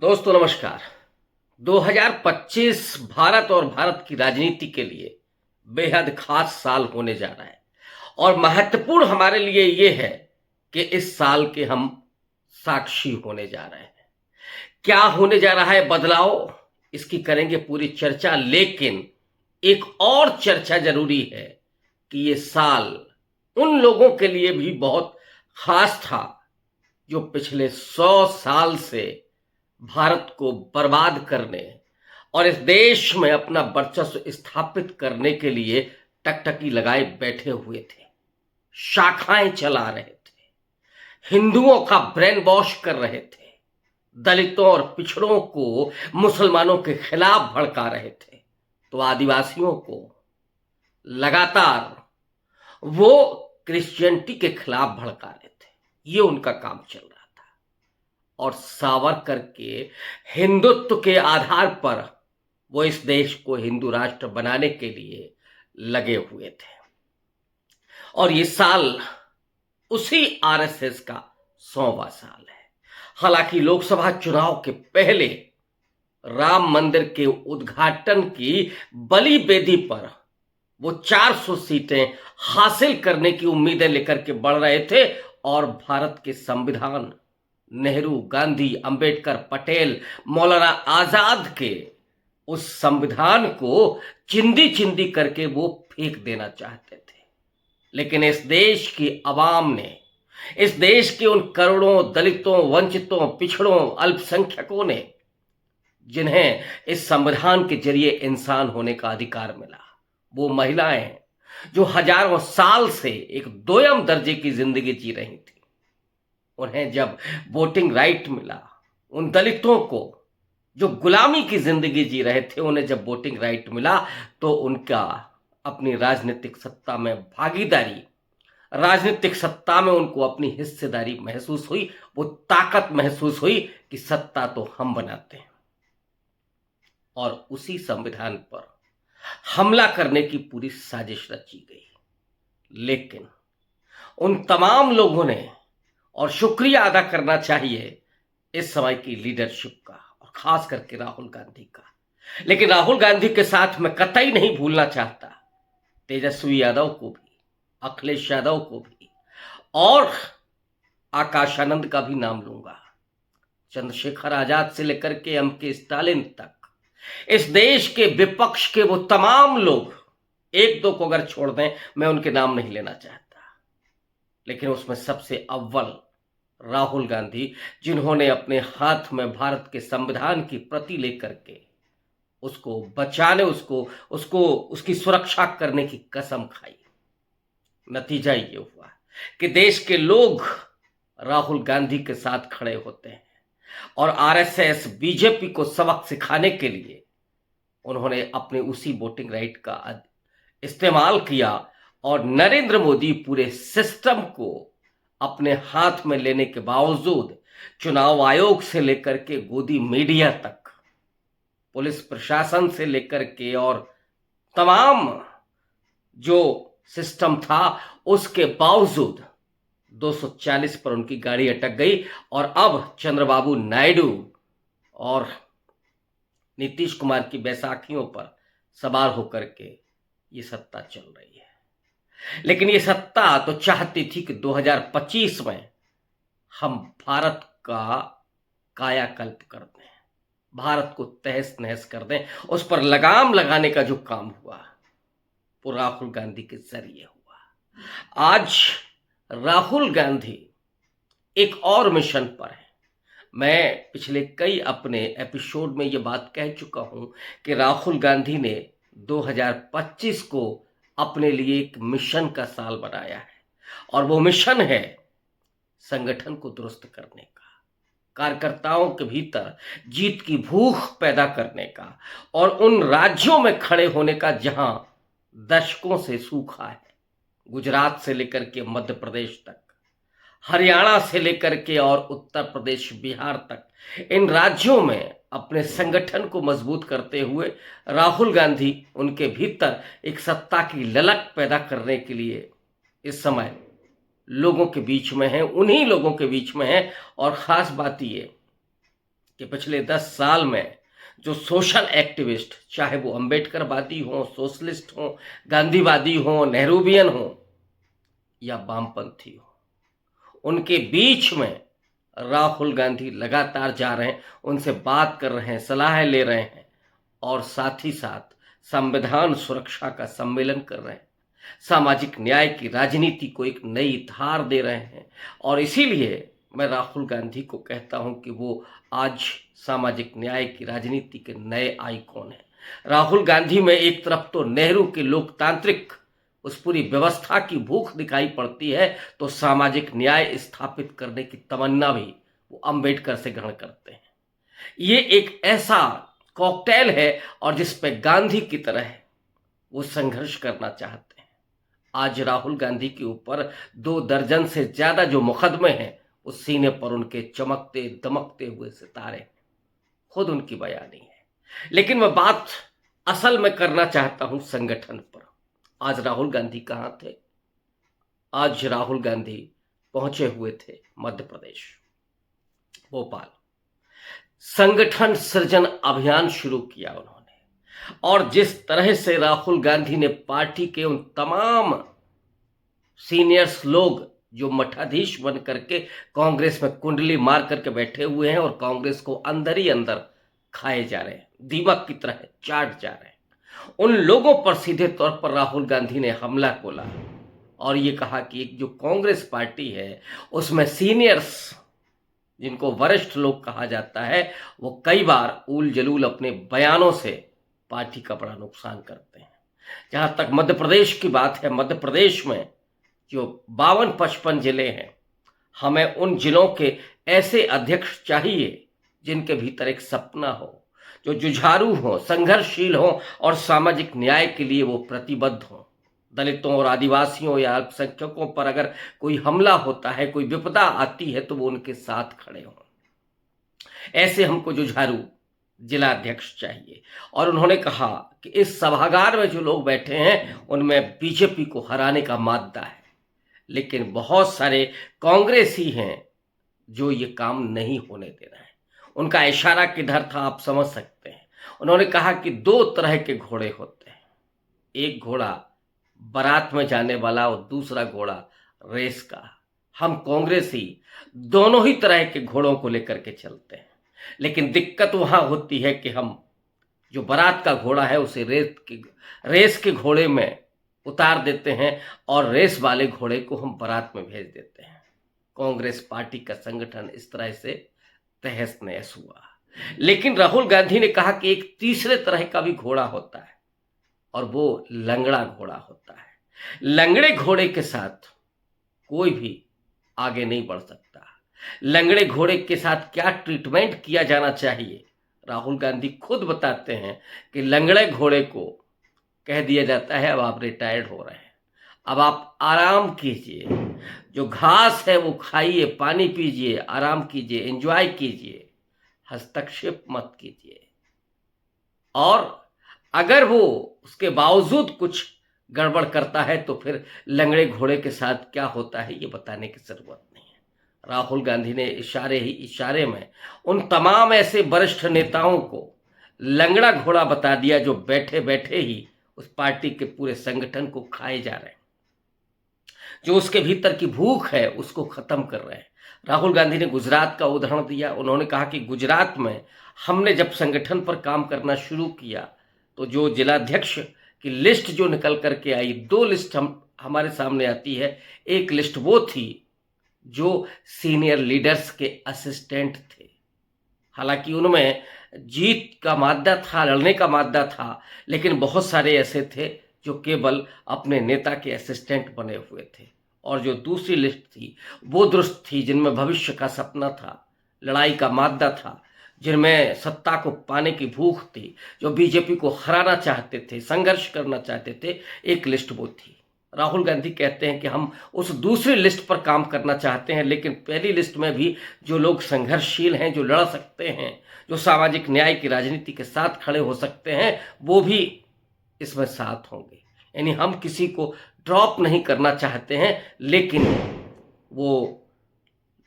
दोस्तों नमस्कार। 2025 भारत और भारत की राजनीति के लिए बेहद खास साल होने जा रहा है और महत्वपूर्ण हमारे लिए ये है कि इस साल के हम साक्षी होने जा रहे हैं। क्या होने जा रहा है बदलाव, इसकी करेंगे पूरी चर्चा। लेकिन एक और चर्चा जरूरी है कि ये साल उन लोगों के लिए भी बहुत खास था जो पिछले 100 साल से भारत को बर्बाद करने और इस देश में अपना वर्चस्व स्थापित करने के लिए टकटकी लगाए बैठे हुए थे, शाखाएं चला रहे थे, हिंदुओं का ब्रेन वॉश कर रहे थे, दलितों और पिछड़ों को मुसलमानों के खिलाफ भड़का रहे थे, तो आदिवासियों को लगातार वो क्रिश्चियनिटी के खिलाफ भड़का रहे थे। ये उनका काम चल रहा था और सावरकर के हिंदुत्व के आधार पर वो इस देश को हिंदू राष्ट्र बनाने के लिए लगे हुए थे। और ये साल उसी आरएसएस का 100वां साल है। हालांकि लोकसभा चुनाव के पहले राम मंदिर के उद्घाटन की बलि बेदी पर वो 400 सीटें हासिल करने की उम्मीदें लेकर के बढ़ रहे थे और भारत के संविधान, नेहरू, गांधी, अंबेडकर, पटेल, मौलाना आजाद के उस संविधान को चिंदी चिंदी करके वो फेंक देना चाहते थे। लेकिन इस देश की आवाम ने, इस देश के उन करोड़ों दलितों, वंचितों, पिछड़ों, अल्पसंख्यकों ने, जिन्हें इस संविधान के जरिए इंसान होने का अधिकार मिला, वो महिलाएं जो हजारों साल से एक दोयम दर्जे की जिंदगी जी रही थी, उन्हें जब वोटिंग राइट मिला, उन दलितों को जो गुलामी की जिंदगी जी रहे थे, उन्हें जब वोटिंग राइट मिला तो उनका अपनी राजनीतिक सत्ता में भागीदारी, राजनीतिक सत्ता में उनको अपनी हिस्सेदारी महसूस हुई, वो ताकत महसूस हुई कि सत्ता तो हम बनाते हैं। और उसी संविधान पर हमला करने की पूरी साजिश रची गई। लेकिन उन तमाम लोगों ने, और शुक्रिया अदा करना चाहिए इस समय की लीडरशिप का और खास करके राहुल गांधी का, लेकिन राहुल गांधी के साथ मैं कतई नहीं भूलना चाहता तेजस्वी यादव को भी, अखिलेश यादव को भी, और आकाश आनंद का भी नाम लूंगा, चंद्रशेखर आजाद से लेकर के एम.के. स्टालिन तक, इस देश के विपक्ष के वो तमाम लोग, एक दो को अगर छोड़ दें, मैं उनके नाम नहीं लेना चाहता, लेकिन उसमें सबसे अव्वल राहुल गांधी, जिन्होंने अपने हाथ में भारत के संविधान की प्रति लेकर के उसको बचाने, उसकी सुरक्षा करने की कसम खाई। नतीजा ये हुआ कि देश के लोग राहुल गांधी के साथ खड़े होते हैं और आरएसएस, बीजेपी को सबक सिखाने के लिए उन्होंने अपने उसी वोटिंग राइट का इस्तेमाल किया और नरेंद्र मोदी पूरे सिस्टम को अपने हाथ में लेने के बावजूद चुनाव आयोग से लेकर के गोदी मीडिया तक, पुलिस प्रशासन से लेकर के और तमाम जो सिस्टम था, उसके बावजूद 240 पर उनकी गाड़ी अटक गई और अब चंद्रबाबू नायडू और नीतीश कुमार की बैसाखियों पर सवार होकर के ये सत्ता चल रही है। लेकिन ये सत्ता तो चाहती थी कि 2025 में हम भारत का कायाकल्प कर दें, भारत को तहस नहस कर दें। उस पर लगाम लगाने का जो काम हुआ वो राहुल गांधी के जरिए हुआ। आज राहुल गांधी एक और मिशन पर है। मैं पिछले कई अपने एपिसोड में ये बात कह चुका हूं कि राहुल गांधी ने 2025 को अपने लिए एक मिशन का साल बनाया है और वो मिशन है संगठन को दुरुस्त करने का, कार्यकर्ताओं के भीतर जीत की भूख पैदा करने का और उन राज्यों में खड़े होने का जहां दशकों से सूखा है, गुजरात से लेकर के मध्य प्रदेश तक, हरियाणा से लेकर के और उत्तर प्रदेश, बिहार तक, इन राज्यों में अपने संगठन को मजबूत करते हुए राहुल गांधी उनके भीतर एक सत्ता की ललक पैदा करने के लिए इस समय लोगों के बीच में है, उन्हीं लोगों के बीच में है। और खास बात ये कि पिछले 10 साल में जो सोशल एक्टिविस्ट, चाहे वो अंबेडकरवादी हो, सोशलिस्ट हो, गांधीवादी हो, नेहरूवियन हो या वामपंथी हो, उनके बीच में राहुल गांधी लगातार जा रहे हैं, उनसे बात कर रहे हैं, सलाह ले रहे हैं और साथ ही साथ संविधान सुरक्षा का सम्मेलन कर रहे हैं, सामाजिक न्याय की राजनीति को एक नई धार दे रहे हैं। और इसीलिए मैं राहुल गांधी को कहता हूं कि वो आज सामाजिक न्याय की राजनीति के नए आइकॉन हैं। राहुल गांधी में एक तरफ तो नेहरू के लोकतांत्रिक उस पूरी व्यवस्था की भूख दिखाई पड़ती है, तो सामाजिक न्याय स्थापित करने की तमन्ना भी वो अंबेडकर से ग्रहण करते हैं। ये एक ऐसा कॉकटेल है और जिस पे गांधी की तरह वो संघर्ष करना चाहते हैं। आज राहुल गांधी के ऊपर 2 दर्जन से ज्यादा जो मुकदमे हैं, उस सीने पर उनके चमकते दमकते हुए सितारे खुद उनकी बयानी है। लेकिन मैं बात असल में करना चाहता हूं संगठन पर। आज राहुल गांधी कहां थे? आज राहुल गांधी पहुंचे हुए थे मध्य प्रदेश, भोपाल। संगठन सृजन अभियान शुरू किया उन्होंने, और जिस तरह से राहुल गांधी ने पार्टी के उन तमाम सीनियर्स लोग जो मठाधीश बन करके कांग्रेस में कुंडली मार करके बैठे हुए हैं और कांग्रेस को अंदर ही अंदर खाए जा रहे हैं, दीमक की तरह चाट जा रहे हैं, उन लोगों पर सीधे तौर पर राहुल गांधी ने हमला बोला और ये कहा कि एक जो कांग्रेस पार्टी है उसमें सीनियर्स, जिनको वरिष्ठ लोग कहा जाता है, वो कई बार उल जलूल अपने बयानों से पार्टी का बड़ा नुकसान करते हैं। जहां तक मध्य प्रदेश की बात है, मध्य प्रदेश में जो 52-55 जिले हैं, हमें उन जिलों के ऐसे अध्यक्ष चाहिए जिनके भीतर एक सपना हो, जो जुझारू हो, संघर्षशील हो और सामाजिक न्याय के लिए वो प्रतिबद्ध हो। दलितों और आदिवासियों या अल्पसंख्यकों पर अगर कोई हमला होता है, कोई विपदा आती है, तो वो उनके साथ खड़े हों। ऐसे हमको जुझारू जिला अध्यक्ष चाहिए। और उन्होंने कहा कि इस सभागार में जो लोग बैठे हैं उनमें बीजेपी को हराने का मादा है, लेकिन बहुत सारे कांग्रेसी हैं जो ये काम नहीं होने दे रहे हैं। उनका इशारा किधर था आप समझ सकते हैं। उन्होंने कहा कि 2 तरह के घोड़े होते हैं, एक घोड़ा बारात में जाने वाला और दूसरा घोड़ा रेस का। हम कांग्रेसी दोनों ही तरह के घोड़ों को लेकर के चलते हैं, लेकिन दिक्कत वहां होती है कि हम जो बारात का घोड़ा है उसे रेस के घोड़े में उतार देते हैं और रेस वाले घोड़े को हम बारात में भेज देते हैं। कांग्रेस पार्टी का संगठन इस तरह से तहस नहस हुआ। लेकिन राहुल गांधी ने कहा कि एक तीसरे तरह का भी घोड़ा होता है और वो लंगड़ा घोड़ा होता है। लंगड़े घोड़े के साथ कोई भी आगे नहीं बढ़ सकता। लंगड़े घोड़े के साथ क्या ट्रीटमेंट किया जाना चाहिए, राहुल गांधी खुद बताते हैं कि लंगड़े घोड़े को कह दिया जाता है अब आप रिटायर्ड हो रहे हैं, अब आप आराम कीजिए, जो घास है वो खाइए, पानी पीजिए, आराम कीजिए, एंजॉय कीजिए, हस्तक्षेप मत कीजिए। और अगर वो उसके बावजूद कुछ गड़बड़ करता है तो फिर लंगड़े घोड़े के साथ क्या होता है ये बताने की जरूरत नहीं है। राहुल गांधी ने इशारे ही इशारे में उन तमाम ऐसे वरिष्ठ नेताओं को लंगड़ा घोड़ा बता दिया जो बैठे बैठे ही उस पार्टी के पूरे संगठन को खाए जा रहे हैं, जो उसके भीतर की भूख है उसको खत्म कर रहे हैं। राहुल गांधी ने गुजरात का उदाहरण दिया। उन्होंने कहा कि गुजरात में हमने जब संगठन पर काम करना शुरू किया तो जो जिलाध्यक्ष की लिस्ट जो निकल करके आई, 2 लिस्ट हमारे सामने आती है। एक लिस्ट वो थी जो सीनियर लीडर्स के असिस्टेंट थे, हालांकि उनमें जीत का मादा था, लड़ने का मादा था, लेकिन बहुत सारे ऐसे थे जो केवल अपने नेता के असिस्टेंट बने हुए थे। और जो दूसरी लिस्ट थी वो दुरुस्त थी, जिनमें भविष्य का सपना था, लड़ाई का मादा था, जिनमें सत्ता को पाने की भूख थी, जो बीजेपी को हराना चाहते थे, संघर्ष करना चाहते थे। एक लिस्ट वो थी। राहुल गांधी कहते हैं कि हम उस दूसरी लिस्ट पर काम करना चाहते हैं, लेकिन पहली लिस्ट में भी जो लोग संघर्षशील हैं, जो लड़ सकते हैं, जो सामाजिक न्याय की राजनीति के साथ खड़े हो सकते हैं, वो भी इसमें साथ होंगे। यानी हम किसी को ड्रॉप नहीं करना चाहते हैं, लेकिन वो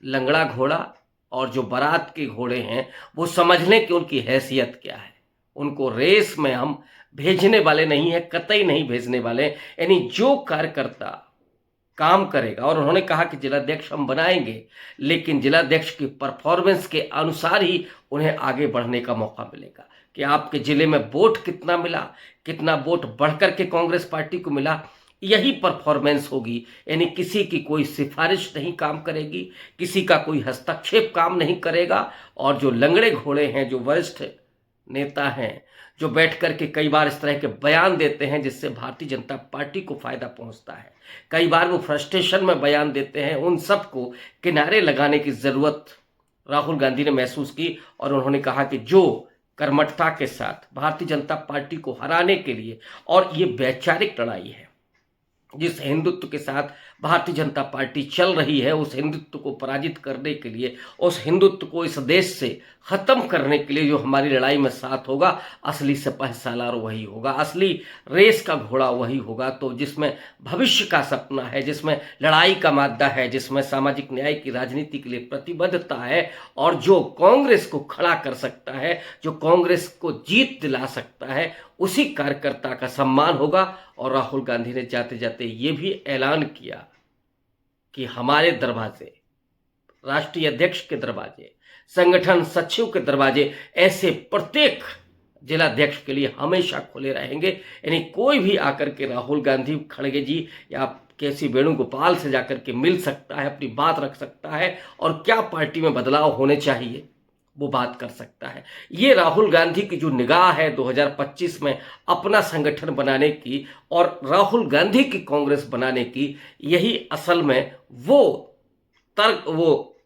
लंगड़ा घोड़ा और जो बारात के घोड़े हैं वो समझ लें कि उनकी हैसियत क्या है। उनको रेस में हम भेजने वाले नहीं है, कतई नहीं भेजने वाले। यानी जो कार्यकर्ता काम करेगा, और उन्होंने कहा कि जिलाध्यक्ष हम बनाएंगे, लेकिन जिलाध्यक्ष की परफॉर्मेंस के अनुसार ही उन्हें आगे बढ़ने का मौका मिलेगा कि आपके जिले में वोट कितना मिला, कितना वोट बढ़कर के कांग्रेस पार्टी को मिला, यही परफॉर्मेंस होगी। यानी किसी की कोई सिफारिश नहीं काम करेगी, किसी का कोई हस्तक्षेप काम नहीं करेगा। और जो लंगड़े घोड़े हैं, जो वरिष्ठ नेता हैं, जो बैठ कर के कई बार इस तरह के बयान देते हैं जिससे भारतीय जनता पार्टी को फायदा पहुंचता है, कई बार वो फ्रस्ट्रेशन में बयान देते हैं, उन सबको किनारे लगाने की जरूरत राहुल गांधी ने महसूस की। और उन्होंने कहा कि जो कर्मठता के साथ भारतीय जनता पार्टी को हराने के लिए, और ये वैचारिक लड़ाई है, जिस हिंदुत्व के साथ भारतीय जनता पार्टी चल रही है, उस हिंदुत्व को पराजित करने के लिए, उस हिंदुत्व को इस देश से खत्म करने के लिए जो हमारी लड़ाई में साथ होगा, असली सिपाही सालार वही होगा, असली रेस का घोड़ा वही होगा। तो जिसमें भविष्य का सपना है, जिसमें लड़ाई का मादा है, जिसमें सामाजिक न्याय की राजनीति के लिए प्रतिबद्धता है, और जो कांग्रेस को खड़ा कर सकता है, जो कांग्रेस को जीत दिला सकता है, उसी कार्यकर्ता का सम्मान होगा। और राहुल गांधी ने जाते जाते ये भी ऐलान किया कि हमारे दरवाजे, राष्ट्रीय अध्यक्ष के दरवाजे, संगठन सचिव के दरवाजे, ऐसे प्रत्येक जिलाध्यक्ष के लिए हमेशा खुले रहेंगे। यानी कोई भी आकर के राहुल गांधी खड़गे जी या केसी वेणुगोपाल से जाकर के मिल सकता है, अपनी बात रख सकता है, और क्या पार्टी में बदलाव होने चाहिए वो बात कर सकता है। ये राहुल गांधी की जो निगाह है 2025 में अपना संगठन बनाने की और राहुल गांधी की कांग्रेस बनाने की, यही असल में वो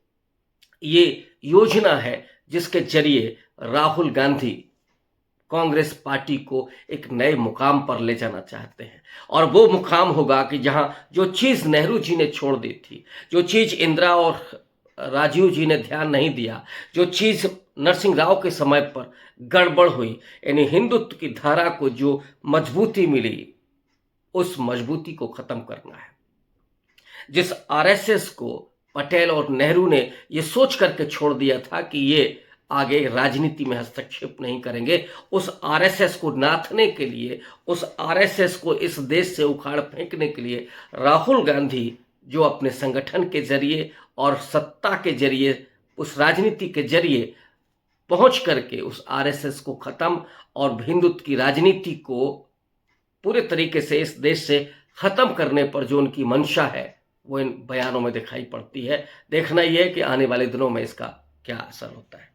ये योजना है जिसके जरिए राहुल गांधी कांग्रेस पार्टी को एक नए मुकाम पर ले जाना चाहते हैं। और वो मुकाम होगा कि जहां जो चीज नेहरू जी ने छोड़ दी थी, जो चीज इंदिरा और राजीव जी ने ध्यान नहीं दिया, जो चीज नरसिंह राव के समय पर गड़बड़ हुई, यानी हिंदुत्व की धारा को जो मजबूती मिली, उस मजबूती को खत्म करना है। जिस आरएसएस को पटेल और नेहरू ने ये सोच करके छोड़ दिया था कि ये आगे राजनीति में हस्तक्षेप नहीं करेंगे, उस आरएसएस को नाथने के लिए, उस आरएसएस को इस देश से उखाड़ फेंकने के लिए राहुल गांधी जो अपने संगठन के जरिए और सत्ता के जरिए, उस राजनीति के जरिए पहुंच करके उस आरएसएस को खत्म और हिंदुत्व की राजनीति को पूरे तरीके से इस देश से खत्म करने पर जो उनकी मंशा है, वो इन बयानों में दिखाई पड़ती है। देखना यह है कि आने वाले दिनों में इसका क्या असर होता है।